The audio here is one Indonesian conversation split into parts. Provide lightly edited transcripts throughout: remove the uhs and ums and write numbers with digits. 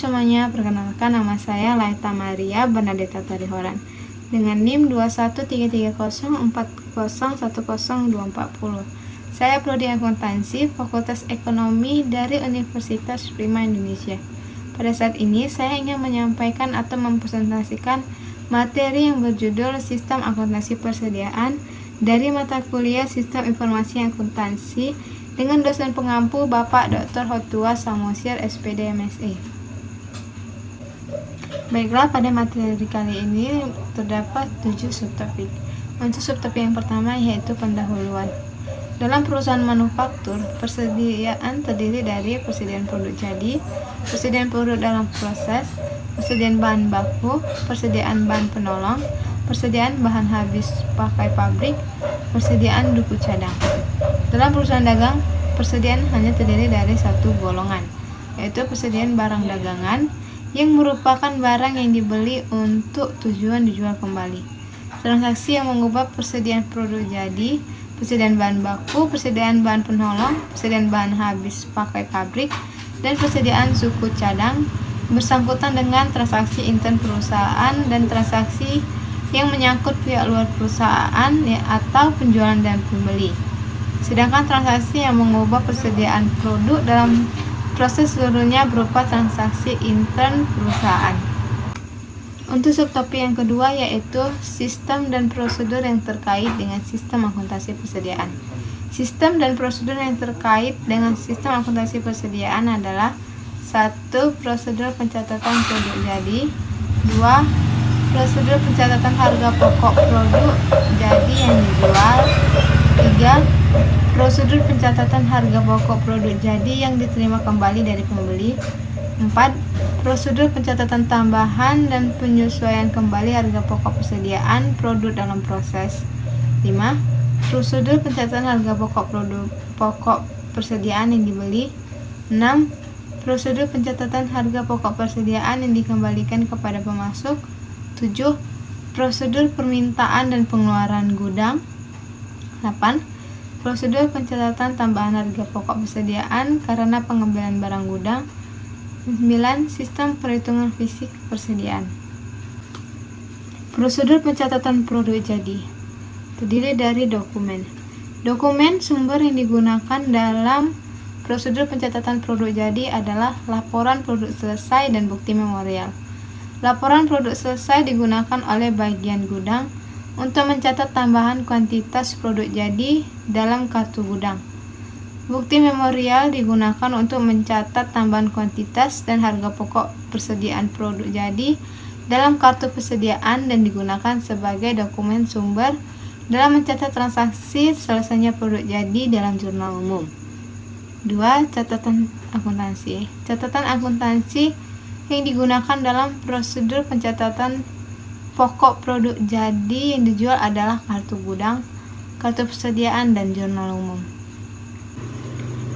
semuanya, perkenalkan nama saya Laita Maria Bernadetta Tarihoran dengan NIM 21330401024. Saya prodi akuntansi Fakultas Ekonomi dari Universitas Prima Indonesia. Pada saat ini saya ingin menyampaikan atau mempresentasikan materi yang berjudul Sistem Akuntansi Persediaan dari mata kuliah Sistem Informasi Akuntansi dengan dosen pengampu Bapak Dr. Hotua Samosir SPD MSI. Baiklah, pada materi kali ini terdapat 7 subtopik. Untuk subtopik yang pertama yaitu pendahuluan. Dalam perusahaan manufaktur, persediaan terdiri dari persediaan produk jadi, persediaan produk dalam proses, persediaan bahan baku, persediaan bahan penolong, persediaan bahan habis pakai pabrik, persediaan duku cadang. Dalam perusahaan dagang, persediaan hanya terdiri dari satu golongan, yaitu persediaan barang dagangan yang merupakan barang yang dibeli untuk tujuan dijual kembali. Transaksi yang mengubah persediaan produk jadi, persediaan bahan baku, persediaan bahan penolong, persediaan bahan habis pakai pabrik, dan persediaan suku cadang bersangkutan dengan transaksi intern perusahaan dan transaksi yang menyangkut pihak luar perusahaan atau penjualan dan pembeli. Sedangkan transaksi yang mengubah persediaan produk dalam proses seluruhnya berupa transaksi intern perusahaan. Untuk subtopik yang kedua yaitu sistem dan prosedur yang terkait dengan sistem akuntansi persediaan. Sistem dan prosedur yang terkait dengan sistem akuntansi persediaan adalah 1. Prosedur pencatatan produk jadi, 2. Prosedur pencatatan harga pokok produk jadi yang dijual, 3. Prosedur pencatatan harga pokok produk jadi yang diterima kembali dari pembeli, 4. Prosedur pencatatan tambahan dan penyesuaian kembali harga pokok persediaan produk dalam proses, 5. Prosedur pencatatan harga pokok persediaan yang dibeli, 6. Prosedur pencatatan harga pokok persediaan yang dikembalikan kepada pemasok, 7. Prosedur permintaan dan pengeluaran gudang, 8. Prosedur pencatatan tambahan harga pokok persediaan karena pengambilan barang gudang, 9. Sistem perhitungan fisik persediaan. Prosedur pencatatan produk jadi terdiri dari dokumen. Dokumen sumber yang digunakan dalam prosedur pencatatan produk jadi adalah laporan produk selesai dan bukti memorial. Laporan produk selesai digunakan oleh bagian gudang untuk mencatat tambahan kuantitas produk jadi dalam kartu gudang. Bukti memorial digunakan untuk mencatat tambahan kuantitas dan harga pokok persediaan produk jadi dalam kartu persediaan dan digunakan sebagai dokumen sumber dalam mencatat transaksi selesainya produk jadi dalam jurnal umum. 2. Catatan akuntansi. Catatan akuntansi yang digunakan dalam prosedur pencatatan pokok produk jadi yang dijual adalah kartu gudang, kartu persediaan, dan jurnal umum.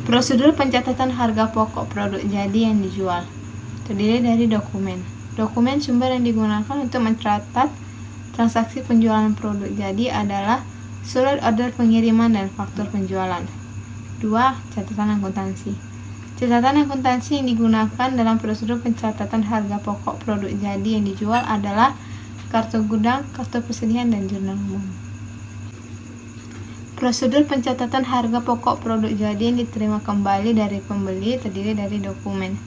Prosedur pencatatan harga pokok produk jadi yang dijual terdiri dari dokumen. Dokumen sumber yang digunakan untuk mencatat transaksi penjualan produk jadi adalah surat order pengiriman dan faktur penjualan. 2. Catatan akuntansi. Catatan akuntansi yang digunakan dalam prosedur pencatatan harga pokok produk jadi yang dijual adalah kartu gudang, kartu persediaan, dan jurnal umum. Prosedur pencatatan harga pokok produk jadi yang diterima kembali dari pembeli terdiri dari dokumen.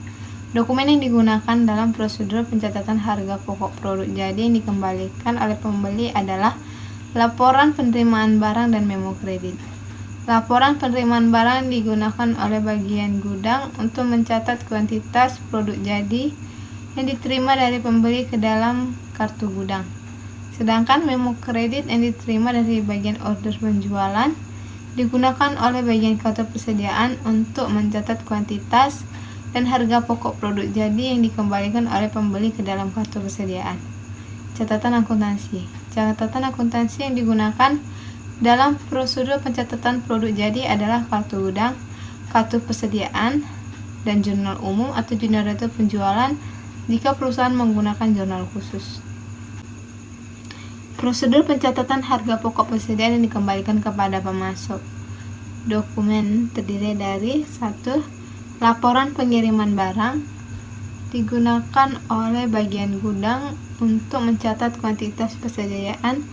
Dokumen yang digunakan dalam prosedur pencatatan harga pokok produk jadi yang dikembalikan oleh pembeli adalah laporan penerimaan barang dan memo kredit. Laporan penerimaan barang digunakan oleh bagian gudang untuk mencatat kuantitas produk jadi yang diterima dari pembeli ke dalam kartu gudang. Sedangkan memo kredit yang diterima dari bagian order penjualan digunakan oleh bagian kartu persediaan untuk mencatat kuantitas dan harga pokok produk jadi yang dikembalikan oleh pembeli ke dalam kartu persediaan. Catatan akuntansi. Catatan akuntansi yang digunakan dalam prosedur pencatatan produk jadi adalah kartu gudang, kartu persediaan, dan jurnal umum atau jurnal penjualan jika perusahaan menggunakan jurnal khusus. Prosedur pencatatan harga pokok persediaan yang dikembalikan kepada pemasok. Dokumen terdiri dari 1. Laporan pengiriman barang, digunakan oleh bagian gudang untuk mencatat kuantitas persediaan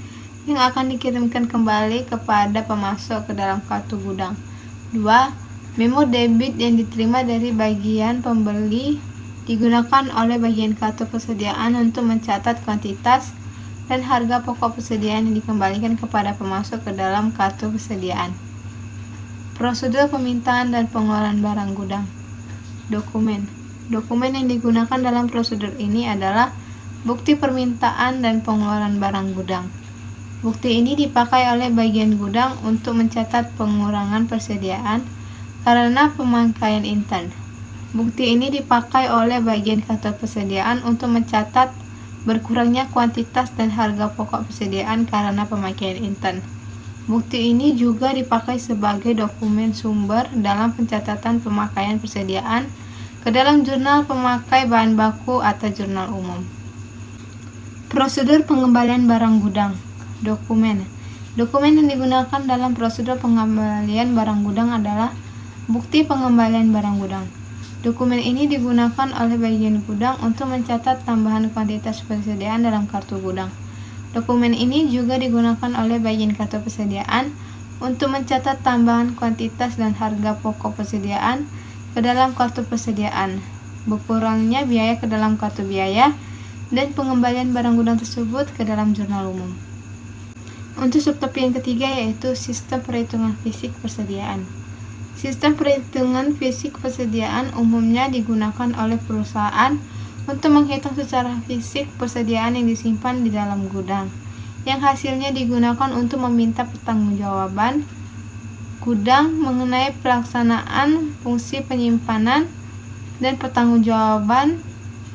yang akan dikirimkan kembali kepada pemasok ke dalam kartu gudang. 2. Memo debit yang diterima dari bagian pembeli digunakan oleh bagian kartu persediaan untuk mencatat kuantitas dan harga pokok persediaan yang dikembalikan kepada pemasok ke dalam kartu persediaan. Prosedur pemintaan dan pengeluaran barang gudang. Dokumen yang digunakan dalam prosedur ini adalah bukti permintaan dan pengeluaran barang gudang. Bukti ini dipakai oleh bagian gudang untuk mencatat pengurangan persediaan karena pemakaian intern. Bukti ini dipakai oleh bagian kartu persediaan untuk mencatat berkurangnya kuantitas dan harga pokok persediaan karena pemakaian intern. Bukti ini juga dipakai sebagai dokumen sumber dalam pencatatan pemakaian persediaan ke dalam jurnal pemakai bahan baku atau jurnal umum. Prosedur pengembalian barang gudang. Dokumen yang digunakan dalam prosedur pengembalian barang gudang adalah bukti pengembalian barang gudang. Dokumen ini digunakan oleh bagian gudang untuk mencatat tambahan kuantitas persediaan dalam kartu gudang. Dokumen ini juga digunakan oleh bagian kartu persediaan untuk mencatat tambahan kuantitas dan harga pokok persediaan ke dalam kartu persediaan, berkurangnya biaya ke dalam kartu biaya, dan pengembalian barang gudang tersebut ke dalam jurnal umum. Untuk subtopik yang ketiga yaitu sistem perhitungan fisik persediaan. Sistem perhitungan fisik persediaan umumnya digunakan oleh perusahaan untuk menghitung secara fisik persediaan yang disimpan di dalam gudang, yang hasilnya digunakan untuk meminta pertanggungjawaban gudang mengenai pelaksanaan fungsi penyimpanan dan pertanggungjawaban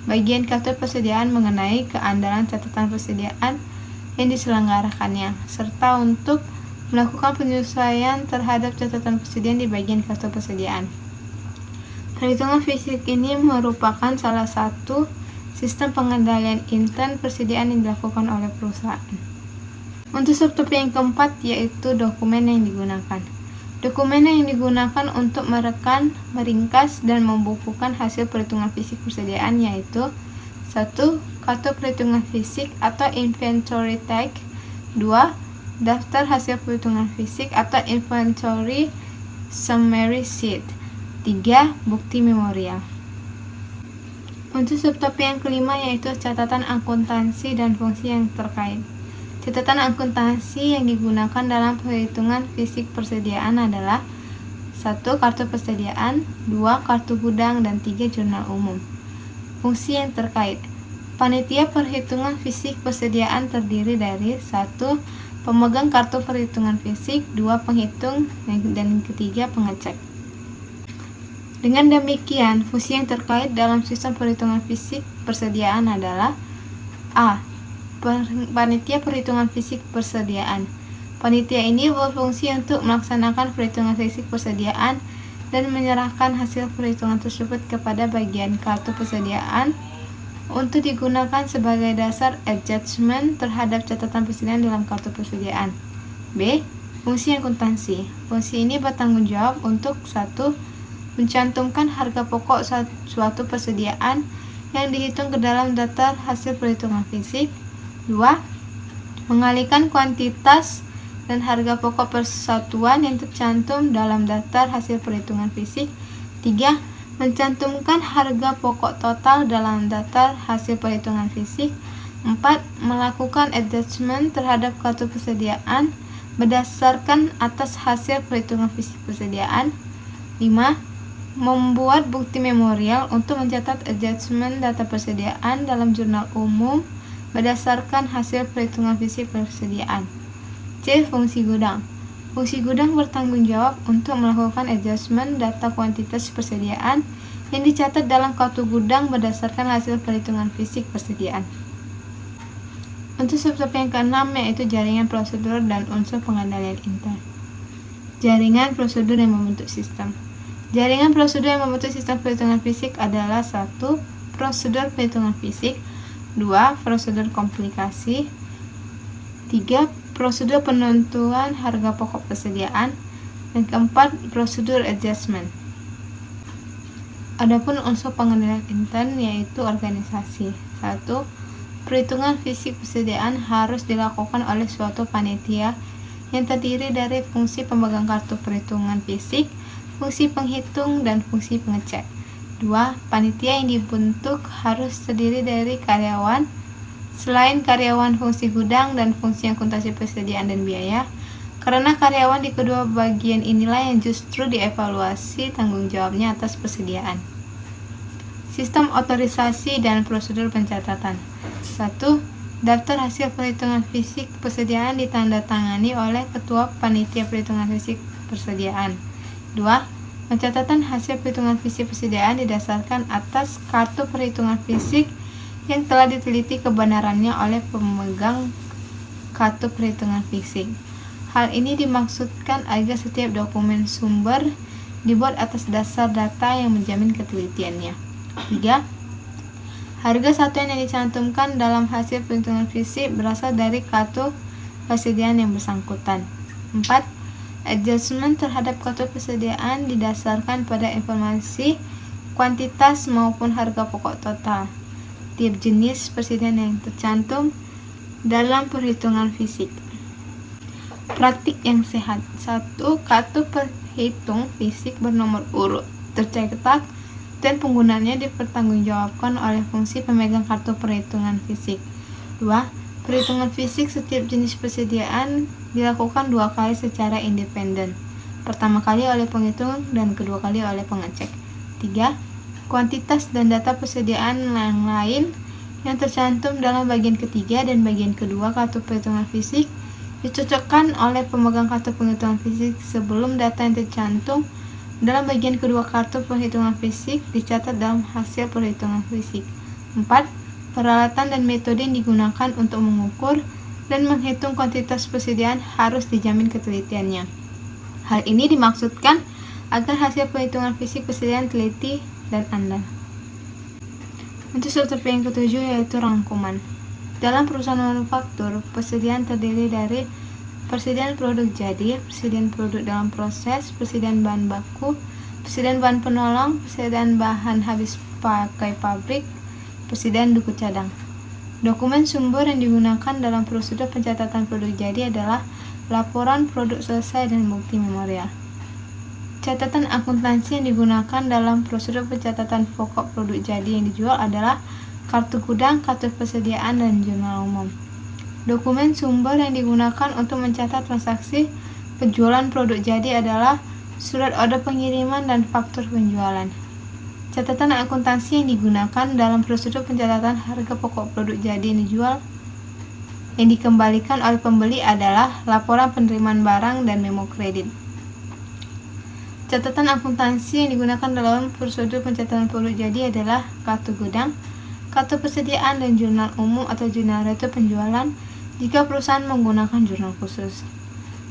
bagian kartu persediaan mengenai keandalan catatan persediaan yang diselenggarakannya, serta untuk melakukan penyesuaian terhadap catatan persediaan di bagian kartu persediaan. Perhitungan fisik ini merupakan salah satu sistem pengendalian intern persediaan yang dilakukan oleh perusahaan. Untuk subtopik yang keempat yaitu dokumen yang digunakan. Dokumen yang digunakan untuk merekam, meringkas, dan membukukan hasil perhitungan fisik persediaan yaitu 1. Kartu perhitungan fisik atau inventory tag. 2. Daftar hasil perhitungan fisik atau inventory summary sheet. 3. Bukti memorial. Untuk subtopik yang kelima yaitu catatan akuntansi dan fungsi yang terkait. Catatan akuntansi yang digunakan dalam perhitungan fisik persediaan adalah 1. Kartu persediaan, 2. Kartu gudang, dan 3. Jurnal umum. Fungsi yang terkait. Panitia perhitungan fisik persediaan terdiri dari 1. Pemegang kartu perhitungan fisik, 2. Penghitung, dan 3. Pengecek. Dengan demikian, fungsi yang terkait dalam sistem perhitungan fisik persediaan adalah A. Panitia perhitungan fisik persediaan. Panitia ini berfungsi untuk melaksanakan perhitungan fisik persediaan dan menyerahkan hasil perhitungan tersebut kepada bagian kartu persediaan untuk digunakan sebagai dasar adjustment terhadap catatan persediaan dalam kartu persediaan. B. Fungsi akuntansi. Fungsi ini bertanggung jawab untuk 1. Mencantumkan harga pokok suatu persediaan yang dihitung ke dalam daftar hasil perhitungan fisik. 2. Mengalihkan kuantitas dan harga pokok persatuan yang tercantum dalam daftar hasil perhitungan fisik. 3. Mencantumkan harga pokok total dalam daftar hasil perhitungan fisik. 4. Melakukan adjustment terhadap kartu persediaan berdasarkan atas hasil perhitungan fisik persediaan. 5. Membuat bukti memorial untuk mencatat adjustment data persediaan dalam jurnal umum berdasarkan hasil perhitungan fisik persediaan. C. Fungsi gudang. Fungsi gudang bertanggung jawab untuk melakukan adjustment data kuantitas persediaan yang dicatat dalam kartu gudang berdasarkan hasil perhitungan fisik persediaan. Untuk subtopik yang keenam yaitu jaringan prosedur dan unsur pengendalian intern. Jaringan prosedur yang membentuk sistem. Jaringan prosedur yang membentuk sistem perhitungan fisik adalah 1. Prosedur perhitungan fisik, 2. Prosedur komplikasi, 3. Prosedur penentuan harga pokok persediaan, dan keempat, prosedur adjustment. Adapun unsur pengendalian intern yaitu organisasi. 1. Perhitungan fisik persediaan harus dilakukan oleh suatu panitia yang terdiri dari fungsi pemegang kartu perhitungan fisik, fungsi penghitung, dan fungsi pengecek. 2. Panitia yang dibentuk harus terdiri dari karyawan. Selain karyawan, fungsi gudang dan fungsi akuntansi persediaan dan biaya. Karena karyawan di kedua bagian inilah yang justru dievaluasi tanggung jawabnya atas persediaan. Sistem otorisasi dan prosedur pencatatan. 1. Daftar hasil perhitungan fisik persediaan ditandatangani oleh Ketua Panitia Perhitungan Fisik Persediaan. 2. Pencatatan hasil perhitungan fisik persediaan didasarkan atas kartu perhitungan fisik yang telah diteliti kebenarannya oleh pemegang kartu perhitungan fisik. Hal ini dimaksudkan agar setiap dokumen sumber dibuat atas dasar data yang menjamin ketelitiannya. 3. Harga satuan yang dicantumkan dalam hasil perhitungan fisik berasal dari kartu persediaan yang bersangkutan. 4. Adjustment terhadap kartu persediaan didasarkan pada informasi kuantitas maupun harga pokok total tiap jenis persediaan yang tercantum dalam perhitungan fisik. Praktik yang sehat. 1. Kartu perhitung fisik bernomor urut tercetak dan penggunaannya dipertanggungjawabkan oleh fungsi pemegang kartu perhitungan fisik. 2. Perhitungan fisik setiap jenis persediaan dilakukan 2 kali secara independen. Pertama kali oleh penghitung dan kedua kali oleh pengecek. 3. Kuantitas dan data persediaan yang lain yang tercantum dalam bagian ketiga dan bagian kedua kartu perhitungan fisik dicocokkan oleh pemegang kartu perhitungan fisik sebelum data yang tercantum dalam bagian kedua kartu perhitungan fisik dicatat dalam hasil perhitungan fisik. 4. Peralatan dan metode yang digunakan untuk mengukur dan menghitung kuantitas persediaan harus dijamin ketelitiannya. Hal ini dimaksudkan agar hasil perhitungan fisik persediaan teliti dan andal. Untuk subtopik yang ketujuh yaitu rangkuman. Dalam perusahaan manufaktur, persediaan terdiri dari persediaan produk jadi, persediaan produk dalam proses, persediaan bahan baku, persediaan bahan penolong, persediaan bahan habis pakai pabrik, persediaan buku cadang. Dokumen sumber yang digunakan dalam prosedur pencatatan produk jadi adalah laporan produk selesai dan bukti memorial. Catatan akuntansi yang digunakan dalam prosedur pencatatan pokok produk jadi yang dijual adalah kartu gudang, kartu persediaan, dan jurnal umum. Dokumen sumber yang digunakan untuk mencatat transaksi penjualan produk jadi adalah surat order pengiriman dan faktur penjualan. Catatan akuntansi yang digunakan dalam prosedur pencatatan harga pokok produk jadi yang dijual yang dikembalikan oleh pembeli adalah laporan penerimaan barang dan memo kredit. Catatan akuntansi yang digunakan dalam prosedur pencatatan produk jadi adalah kartu gudang, kartu persediaan, dan jurnal umum atau jurnal retu penjualan jika perusahaan menggunakan jurnal khusus.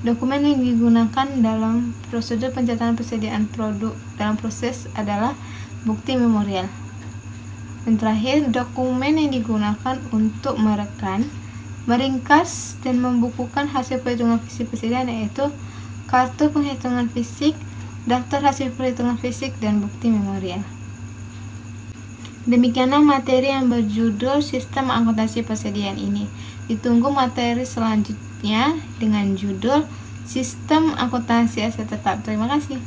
Dokumen yang digunakan dalam prosedur pencatatan persediaan produk dalam proses adalah bukti memorial. Dan terakhir, dokumen yang digunakan untuk merekam, meringkas, dan membukukan hasil perhitungan fisik persediaan yaitu kartu penghitungan fisik, daftar hasil perhitungan fisik, dan bukti memorial. Demikianlah materi yang berjudul Sistem Akuntansi Persediaan ini. Ditunggu materi selanjutnya dengan judul Sistem Akuntansi Aset Tetap. Terima kasih.